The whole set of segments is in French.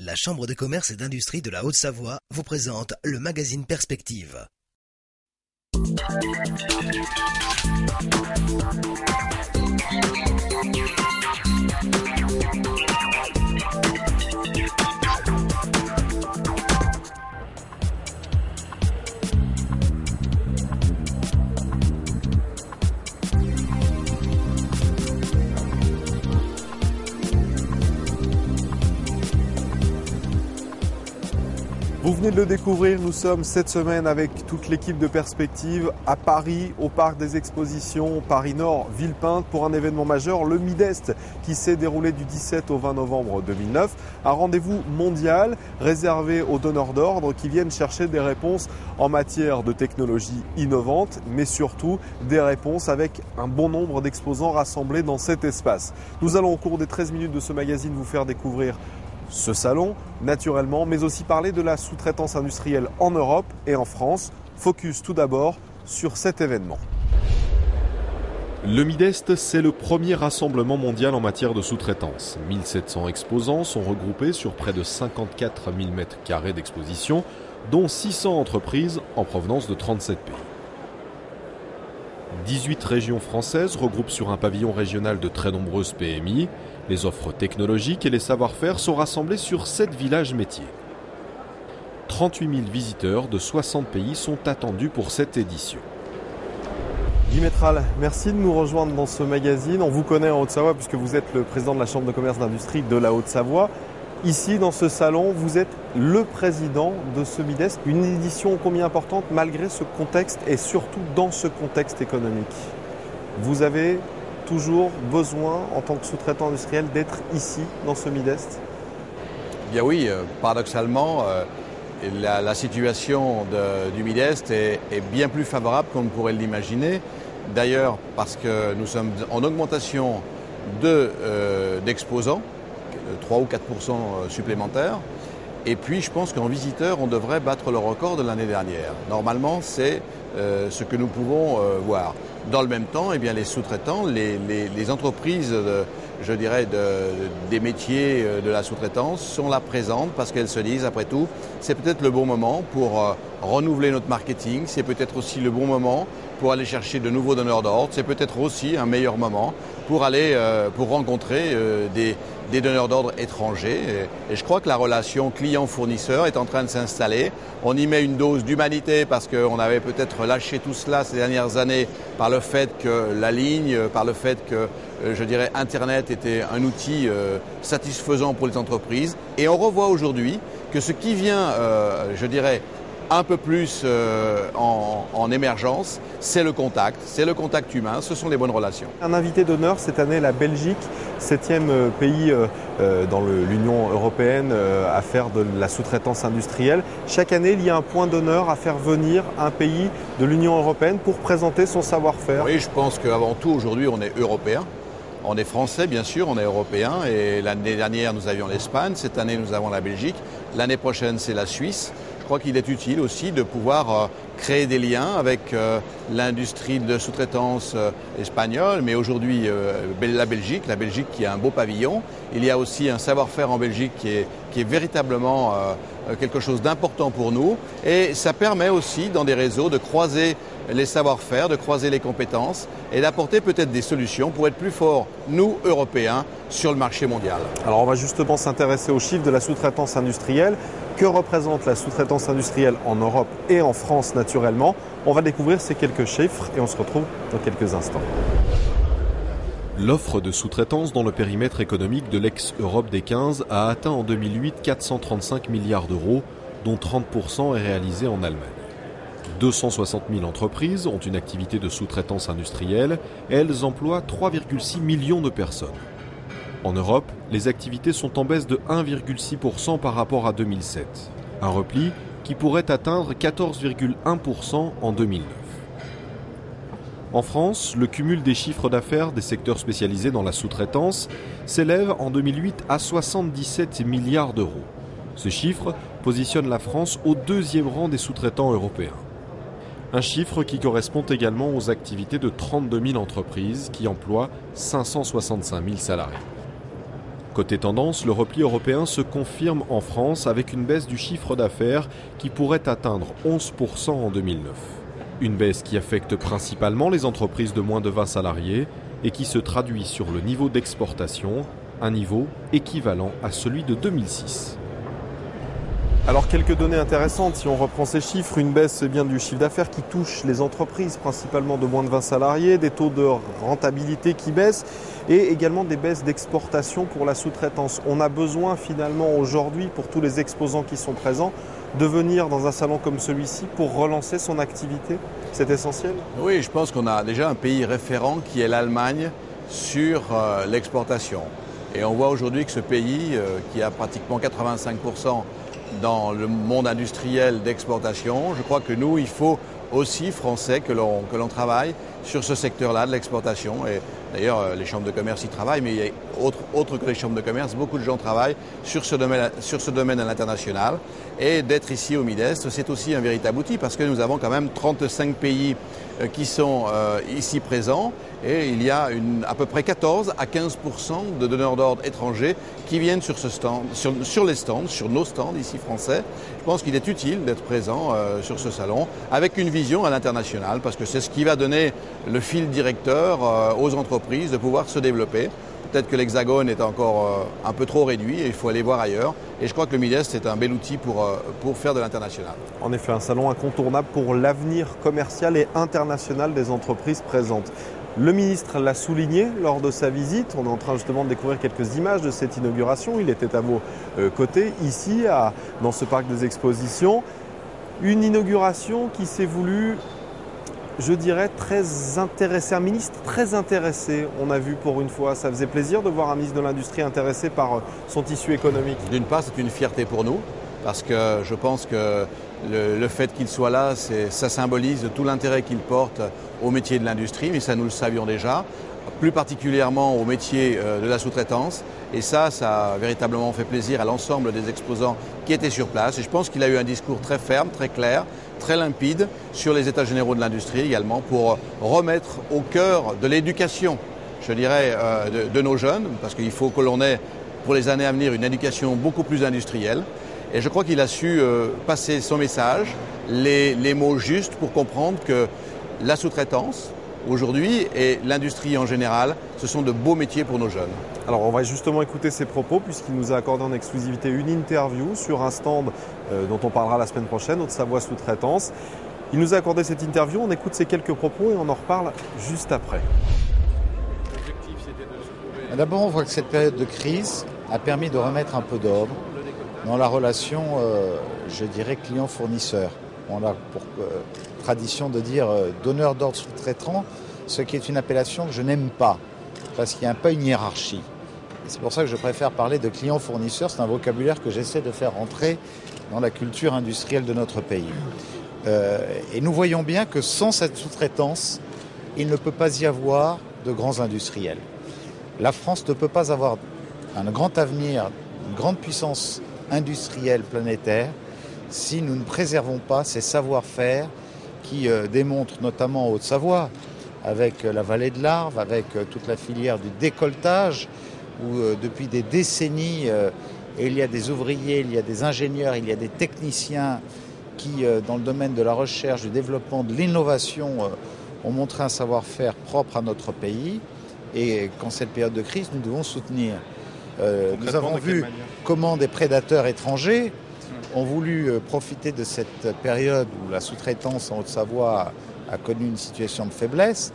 La Chambre de commerce et d'industrie de la Haute-Savoie vous présente le magazine Perspective. Vous venez de le découvrir, nous sommes cette semaine avec toute l'équipe de Perspective à Paris, au Parc des Expositions, Paris Nord, Villepinte, pour un événement majeur, le Midest, qui s'est déroulé du 17 au 20 novembre 2009. Un rendez-vous mondial réservé aux donneurs d'ordre qui viennent chercher des réponses en matière de technologies innovantes, mais surtout des réponses avec un bon nombre d'exposants rassemblés dans cet espace. Nous allons au cours des 13 minutes de ce magazine vous faire découvrir ce salon, naturellement, mais aussi parler de la sous-traitance industrielle en Europe et en France. Focus tout d'abord sur cet événement. Le Midest, c'est le premier rassemblement mondial en matière de sous-traitance. 1700 exposants sont regroupés sur près de 54 000 m² d'exposition, dont 600 entreprises en provenance de 37 pays. 18 régions françaises regroupent sur un pavillon régional de très nombreuses PMI. Les offres technologiques et les savoir-faire sont rassemblés sur 7 villages métiers. 38 000 visiteurs de 60 pays sont attendus pour cette édition. Guy Métral, merci de nous rejoindre dans ce magazine. On vous connaît en Haute-Savoie puisque vous êtes le président de la Chambre de commerce et d'industrie de la Haute-Savoie. Ici, dans ce salon, vous êtes le président de ce Midest. Une édition combien importante malgré ce contexte et surtout dans ce contexte économique. Vous avez toujours besoin, en tant que sous-traitant industriel, d'être ici, dans ce Midest? Bien oui, paradoxalement, la situation du Midest est bien plus favorable qu'on ne pourrait l'imaginer. D'ailleurs, parce que nous sommes en augmentation d'exposants, 3 ou 4% supplémentaires. Et puis, je pense qu'en visiteurs, on devrait battre le record de l'année dernière. Normalement, c'est ce que nous pouvons voir. Dans le même temps, eh bien, les sous-traitants, les entreprises, des métiers de la sous-traitance sont là présentes parce qu'elles se disent, après tout, c'est peut-être le bon moment pour renouveler notre marketing, c'est peut-être aussi le bon moment pour aller chercher de nouveaux donneurs d'ordre, c'est peut-être aussi un meilleur moment pour aller pour rencontrer des donneurs d'ordre étrangers. Et je crois que la relation client-fournisseur est en train de s'installer. On y met une dose d'humanité parce qu'on avait peut-être lâché tout cela ces dernières années par le fait que la ligne, par le fait que, Internet était un outil satisfaisant pour les entreprises. Et on revoit aujourd'hui que ce qui vient, un peu plus en émergence, c'est le contact humain, ce sont les bonnes relations. Un invité d'honneur cette année, la Belgique, 7e pays dans l'Union européenne à faire de la sous-traitance industrielle. Chaque année, il y a un point d'honneur à faire venir un pays de l'Union européenne pour présenter son savoir-faire. Oui, je pense qu'avant tout, aujourd'hui, on est européen. On est français, bien sûr, on est européen. Et l'année dernière, nous avions l'Espagne. Cette année, nous avons la Belgique. L'année prochaine, c'est la Suisse. Je crois qu'il est utile aussi de pouvoir créer des liens avec l'industrie de sous-traitance espagnole, mais aujourd'hui la Belgique qui a un beau pavillon. Il y a aussi un savoir-faire en Belgique qui est véritablement quelque chose d'important pour nous. Et ça permet aussi, dans des réseaux, de croiser les savoir-faire, de croiser les compétences et d'apporter peut-être des solutions pour être plus forts, nous, Européens, sur le marché mondial. Alors on va justement s'intéresser aux chiffres de la sous-traitance industrielle. Que représente la sous-traitance industrielle en Europe et en France naturellement? On va découvrir ces quelques chiffres et on se retrouve dans quelques instants. L'offre de sous-traitance dans le périmètre économique de l'ex-Europe des 15 a atteint en 2008 435 milliards d'euros, dont 30% est réalisé en Allemagne. 260 000 entreprises ont une activité de sous-traitance industrielle et elles emploient 3,6 millions de personnes. En Europe, les activités sont en baisse de 1,6% par rapport à 2007. Un repli qui pourrait atteindre 14,1% en 2009. En France, le cumul des chiffres d'affaires des secteurs spécialisés dans la sous-traitance s'élève en 2008 à 77 milliards d'euros. Ce chiffre positionne la France au 2e rang des sous-traitants européens. Un chiffre qui correspond également aux activités de 32 000 entreprises qui emploient 565 000 salariés. Côté tendance, le repli européen se confirme en France avec une baisse du chiffre d'affaires qui pourrait atteindre 11% en 2009. Une baisse qui affecte principalement les entreprises de moins de 20 salariés et qui se traduit sur le niveau d'exportation, un niveau équivalent à celui de 2006. Alors quelques données intéressantes, si on reprend ces chiffres, une baisse bien du chiffre d'affaires qui touche les entreprises principalement de moins de 20 salariés, des taux de rentabilité qui baissent et également des baisses d'exportation pour la sous-traitance. On a besoin finalement aujourd'hui, pour tous les exposants qui sont présents, de venir dans un salon comme celui-ci pour relancer son activité. C'est essentiel ? Oui, je pense qu'on a déjà un pays référent qui est l'Allemagne sur l'exportation. Et on voit aujourd'hui que ce pays, qui a pratiquement 85% dans le monde industriel d'exportation, je crois que nous, il faut aussi, Français, que l'on travaille sur ce secteur-là de l'exportation. Et d'ailleurs, les chambres de commerce y travaillent, mais il y a autre que les chambres de commerce, beaucoup de gens travaillent sur ce domaine à l'international. Et d'être ici au Midest, c'est aussi un véritable outil parce que nous avons quand même 35 pays qui sont ici présents et il y a à peu près 14 à 15% de donneurs d'ordre étrangers qui viennent sur ce stand, sur les stands, sur nos stands ici français. Je pense qu'il est utile d'être présent sur ce salon avec une vision à l'international parce que c'est ce qui va donner le fil directeur aux entreprises de pouvoir se développer. Peut-être que l'Hexagone est encore un peu trop réduit et il faut aller voir ailleurs. Et je crois que le Midest est un bel outil pour faire de l'international. En effet, un salon incontournable pour l'avenir commercial et international des entreprises présentes. Le ministre l'a souligné lors de sa visite. On est en train justement de découvrir quelques images de cette inauguration. Il était à vos côtés, ici, dans ce parc des expositions. Une inauguration qui s'est voulue, je dirais, très intéressé, un ministre très intéressé, on a vu pour une fois. Ça faisait plaisir de voir un ministre de l'Industrie intéressé par son tissu économique. D'une part, c'est une fierté pour nous, parce que je pense que le fait qu'il soit là, ça symbolise tout l'intérêt qu'il porte au métier de l'industrie, mais ça nous le savions déjà, plus particulièrement au métier de la sous-traitance. Et ça a véritablement fait plaisir à l'ensemble des exposants qui étaient sur place. Et je pense qu'il a eu un discours très ferme, très clair, très limpide sur les états généraux de l'industrie également pour remettre au cœur de l'éducation, je dirais, de nos jeunes, parce qu'il faut que l'on ait pour les années à venir une éducation beaucoup plus industrielle. Et je crois qu'il a su passer son message, les mots justes pour comprendre que la sous-traitance aujourd'hui et l'industrie en général, ce sont de beaux métiers pour nos jeunes. Alors on va justement écouter ses propos puisqu'il nous a accordé en exclusivité une interview sur un stand dont on parlera la semaine prochaine, Haute-Savoie Sous-Traitance. Il nous a accordé cette interview, on écoute ses quelques propos et on en reparle juste après. D'abord, on voit que cette période de crise a permis de remettre un peu d'ordre dans la relation, je dirais, client-fournisseur. On a pour tradition de dire donneur d'ordre sous-traitant, ce qui est une appellation que je n'aime pas, parce qu'il y a un peu une hiérarchie. Et c'est pour ça que je préfère parler de client-fournisseur, c'est un vocabulaire que j'essaie de faire rentrer dans la culture industrielle de notre pays. Et nous voyons bien que sans cette sous-traitance, il ne peut pas y avoir de grands industriels. La France ne peut pas avoir un grand avenir, une grande puissance industrielle planétaire, si nous ne préservons pas ces savoir-faire qui démontrent notamment en Haute-Savoie, avec la vallée de l'Arve, avec toute la filière du décolletage, où depuis des décennies, il y a des ouvriers, il y a des ingénieurs, il y a des techniciens qui, dans le domaine de la recherche, du développement, de l'innovation, ont montré un savoir-faire propre à notre pays. Et qu'en cette période de crise, nous devons soutenir. Nous avons vu comment des prédateurs étrangers ont voulu profiter de cette période où la sous-traitance en Haute-Savoie a connu une situation de faiblesse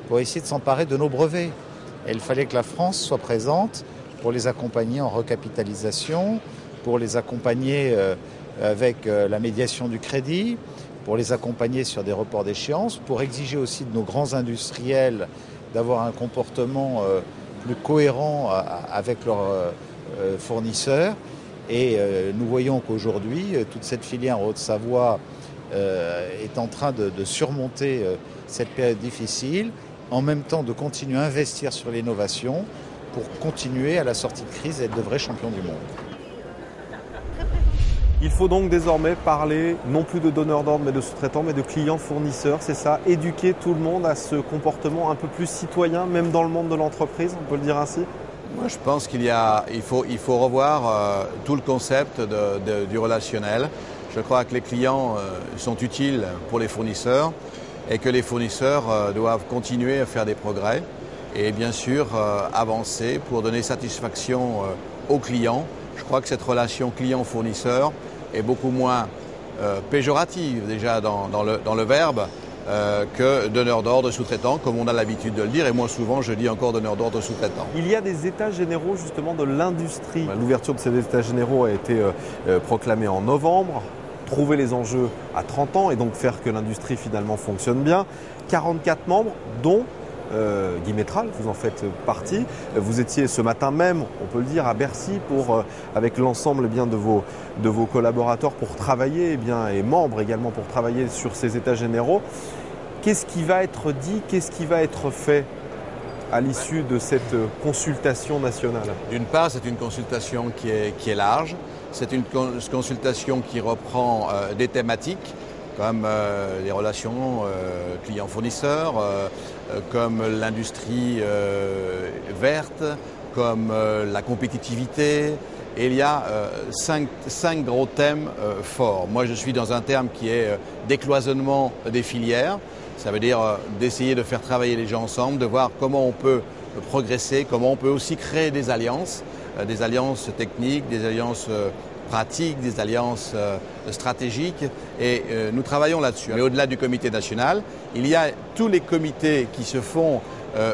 pour essayer de s'emparer de nos brevets. Et il fallait que la France soit présente pour les accompagner en recapitalisation, pour les accompagner avec la médiation du crédit, pour les accompagner sur des reports d'échéance, pour exiger aussi de nos grands industriels d'avoir un comportement plus cohérent avec leurs fournisseurs. Et nous voyons qu'aujourd'hui, toute cette filière en Haute-Savoie est en train de surmonter cette période difficile, en même temps de continuer à investir sur l'innovation pour continuer à la sortie de crise et être de vrais champions du monde. Il faut donc désormais parler non plus de donneurs d'ordre mais de sous-traitants, mais de clients-fournisseurs, c'est ça, éduquer tout le monde à ce comportement un peu plus citoyen, même dans le monde de l'entreprise, on peut le dire ainsi ? Moi, je pense il faut revoir tout le concept du relationnel. Je crois que les clients sont utiles pour les fournisseurs et que les fournisseurs doivent continuer à faire des progrès et bien sûr avancer pour donner satisfaction aux clients. Je crois que cette relation client-fournisseur est beaucoup moins péjorative déjà dans le verbe que donneur d'ordre sous-traitant, comme on a l'habitude de le dire, et moi souvent je dis encore donneur d'ordre sous-traitant. Il y a des états généraux justement de l'industrie. L'ouverture de ces états généraux a été proclamée en novembre. Trouver les enjeux à 30 ans et donc faire que l'industrie finalement fonctionne bien. 44 membres, dont Guy Métral, vous en faites partie. Vous étiez ce matin même, on peut le dire, à Bercy avec l'ensemble de vos collaborateurs pour travailler et membres également pour travailler sur ces états généraux. Qu'est-ce qui va être dit, qu'est-ce qui va être fait à l'issue de cette consultation nationale? D'une part, c'est une consultation qui est large. C'est une consultation qui reprend des thématiques comme les relations clients-fournisseurs, comme l'industrie verte, comme la compétitivité. Et il y a cinq gros thèmes forts. Moi, je suis dans un terme qui est décloisonnement des filières. Ça veut dire d'essayer de faire travailler les gens ensemble, de voir comment on peut progresser, comment on peut aussi créer des alliances techniques, des alliances pratiques, des alliances stratégiques. Et nous travaillons là-dessus. Mais au-delà du comité national, il y a tous les comités qui se font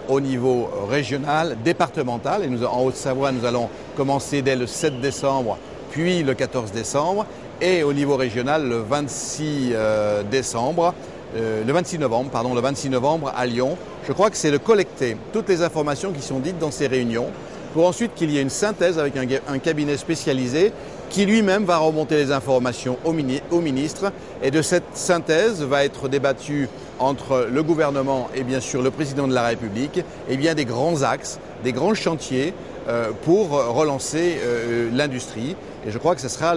au niveau régional, départemental. Et en Haute-Savoie, nous allons commencer dès le 7 décembre, puis le 14 décembre. Et au niveau régional, le 26 novembre à Lyon. Je crois que c'est de collecter toutes les informations qui sont dites dans ces réunions pour ensuite qu'il y ait une synthèse avec un cabinet spécialisé qui lui-même va remonter les informations au ministre. Et de cette synthèse va être débattue entre le gouvernement et bien sûr le président de la République et bien des grands axes, des grands chantiers pour relancer l'industrie. Et je crois que ce sera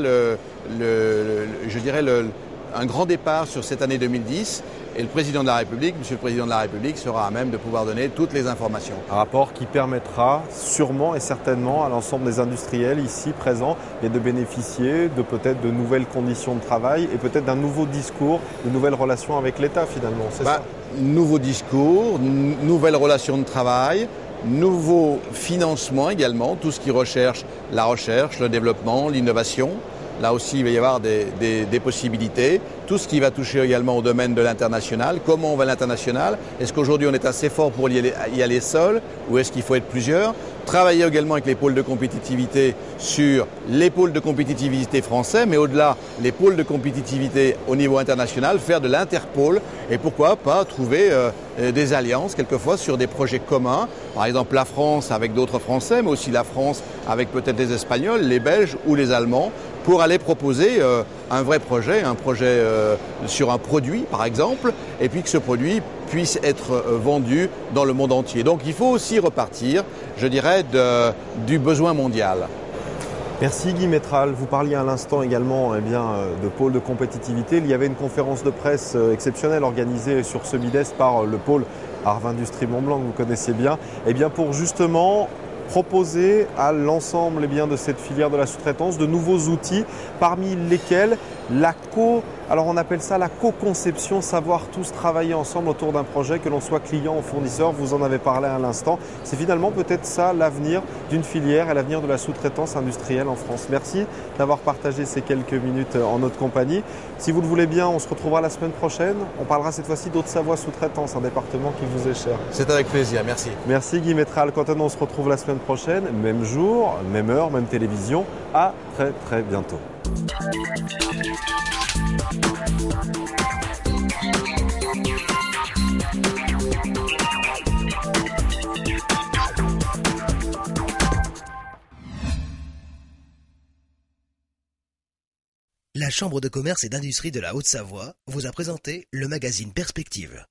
un grand départ sur cette année 2010 et le président de la République, monsieur le président de la République, sera à même de pouvoir donner toutes les informations. Un rapport qui permettra sûrement et certainement à l'ensemble des industriels ici présents et de bénéficier de peut-être de nouvelles conditions de travail et peut-être d'un nouveau discours, de nouvelles relations avec l'État finalement, c'est ça? Nouveau discours, nouvelles relations de travail, nouveau financement également, tout ce qui recherche la recherche, le développement, l'innovation. Là aussi, il va y avoir des possibilités. Tout ce qui va toucher également au domaine de l'international. Comment on va à l'international? Est-ce qu'aujourd'hui on est assez fort pour y aller seul ou est-ce qu'il faut être plusieurs? Travailler également avec les pôles de compétitivité sur les pôles de compétitivité français, mais au-delà, les pôles de compétitivité au niveau international, faire de l'interpôle et pourquoi pas trouver des alliances quelquefois sur des projets communs. Par exemple, la France avec d'autres Français, mais aussi la France avec peut-être les Espagnols, les Belges ou les Allemands, pour aller proposer un vrai projet, sur un produit par exemple, et puis que ce produit puisse être vendu dans le monde entier. Donc il faut aussi repartir, je dirais, du besoin mondial. Merci Guy Métral. Vous parliez à l'instant également de pôle de compétitivité. Il y avait une conférence de presse exceptionnelle organisée sur ce Midest par le pôle Arve Industrie Mont-Blanc que vous connaissiez bien. Pour justement proposer à l'ensemble de cette filière de la sous-traitance de nouveaux outils, parmi lesquels on appelle ça la co-conception, savoir tous travailler ensemble autour d'un projet, que l'on soit client ou fournisseur, vous en avez parlé à l'instant. C'est finalement peut-être ça l'avenir d'une filière et l'avenir de la sous-traitance industrielle en France. Merci d'avoir partagé ces quelques minutes en notre compagnie. Si vous le voulez bien, on se retrouvera la semaine prochaine. On parlera cette fois-ci d'Haute-Savoie sous-traitance, un département qui vous est cher. C'est avec plaisir, merci. Merci Guy Métral. Quant à nous, on se retrouve la semaine prochaine, même jour, même heure, même télévision. À très très bientôt. La Chambre de commerce et d'industrie de la Haute-Savoie vous a présenté le magazine Perspective.